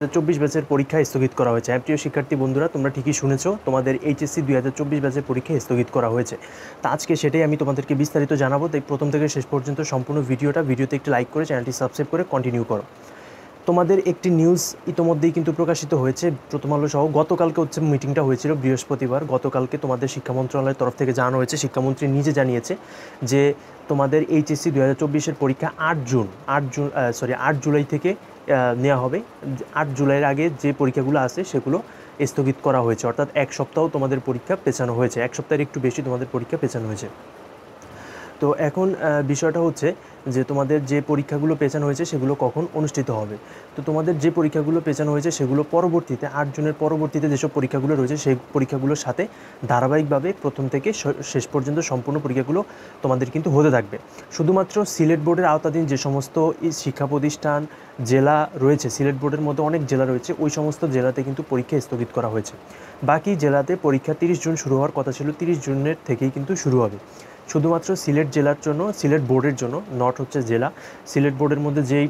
2024 ব্যাচের পরীক্ষা স্থগিত করা হয়েছে। প্রিয় শিক্ষার্থী বন্ধুরা, তোমরা ঠিকই শুনেছো, তোমাদের এইচএসসি 2024 ব্যাচের পরীক্ষা স্থগিত করা হয়েছে। তা আজকে সেটাই আমি তোমাদেরকে বিস্তারিত জানাবো। তাই প্রথম থেকে শেষ পর্যন্ত সম্পূর্ণ ভিডিওতে একটি লাইক করে চ্যানেলটি সাবস্ক্রাইব করে কন্টিনিউ করো। তোমাদের একটি নিউজ ইতোমধ্যেই কিন্তু প্রকাশিত হয়েছে প্রথম আলো সহ। গতকালকে মিটিংটা হয়েছিল বৃহস্পতিবার। গতকালকে তোমাদের শিক্ষা মন্ত্রণালয়ের তরফ থেকে জানানো হয়েছে, শিক্ষামন্ত্রী নিজে জানিয়েছে যে তোমাদের এইচএসসি 2024-এর পরীক্ষা 8 জুলাই থেকে নেওয়া হবে। 8 জুলাইয়ের আগে যে পরীক্ষাগুলো আছে সেগুলো স্থগিত করা হয়েছে, অর্থাৎ এক সপ্তাহ তোমাদের পরীক্ষা পেছানো হয়েছে, এক সপ্তাহের একটু বেশি তোমাদের পরীক্ষা পেছানো হয়েছে। তো এখন বিষয়টা হচ্ছে যে তোমাদের যে পরীক্ষাগুলো পেছানো হয়েছে সেগুলো কখন অনুষ্ঠিত হবে। তো তোমাদের যে পরীক্ষাগুলো পেছানো হয়েছে সেগুলো পরবর্তীতে 8 জুনের পরবর্তীতে যেসব পরীক্ষাগুলো রয়েছে সেই পরীক্ষাগুলোর সাথে ধারাবাহিকভাবে প্রথম থেকে শেষ পর্যন্ত সম্পূর্ণ পরীক্ষাগুলো তোমাদের কিন্তু হতে থাকবে। শুধুমাত্র সিলেট বোর্ডের আওতাধীন যে সমস্ত শিক্ষা প্রতিষ্ঠান জেলা রয়েছে, সিলেট বোর্ডের মধ্যে অনেক জেলা রয়েছে, ওই সমস্ত জেলাতে কিন্তু পরীক্ষা স্থগিত করা হয়েছে। বাকি জেলাতে পরীক্ষা 30 জুন শুরু হওয়ার কথা ছিল, 30 জুনের থেকেই কিন্তু শুরু হবে। শুধুমাত্র সিলেট জেলার জন্য, সিলেট বোর্ডের জন্য, নট হচ্ছে জেলা, সিলেট বোর্ডের মধ্যে যেই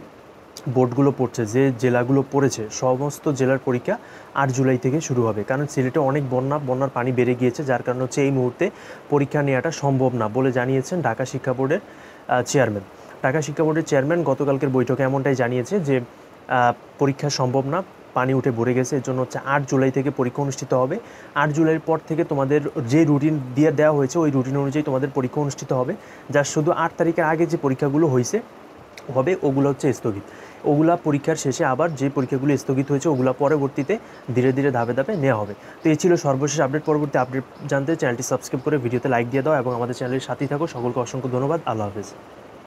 বোর্ডগুলো পড়ছে, যে জেলাগুলো পড়েছে, সমস্ত জেলার পরীক্ষা 8 জুলাই থেকে শুরু হবে। কারণ সিলেটে অনেক বন্যার পানি বেড়ে গিয়েছে, যার কারণে হচ্ছে এই মুহূর্তে পরীক্ষা নেওয়াটা সম্ভব না বলে জানিয়েছেন ঢাকা শিক্ষা বোর্ডের চেয়ারম্যান। ঢাকা শিক্ষা বোর্ডের চেয়ারম্যান গতকালকের বৈঠকে এমনটাই জানিয়েছে যে পরীক্ষা সম্ভব না, পানি উঠে ভরে গেছে। এর জন্য হচ্ছে 8 জুলাই থেকে পরীক্ষা অনুষ্ঠিত হবে। 8 জুলাইয়ের পর থেকে তোমাদের যে রুটিন দিয়ে দেওয়া হয়েছে ওই রুটিন অনুযায়ী তোমাদের পরীক্ষা অনুষ্ঠিত হবে। যার শুধু 8 তারিখের আগে যে পরীক্ষাগুলো হবে ওগুলো হচ্ছে স্থগিত। ওগুলা পরীক্ষার শেষে আবার যে পরীক্ষাগুলো স্থগিত হয়েছে ওগুলো পরবর্তীতে ধীরে ধীরে ধাপে নেওয়া হবে। তো এই ছিল সর্বশেষ আপডেট। পরবর্তী আপডেট জানতে চ্যানেলটি সাবস্ক্রাইব করে ভিডিওতে লাইক দিয়ে দাও এবং আমাদের চ্যানেলের সাথেই থাকো। সকলকে অসংখ্য ধন্যবাদ। আল্লাহ হাফেজ।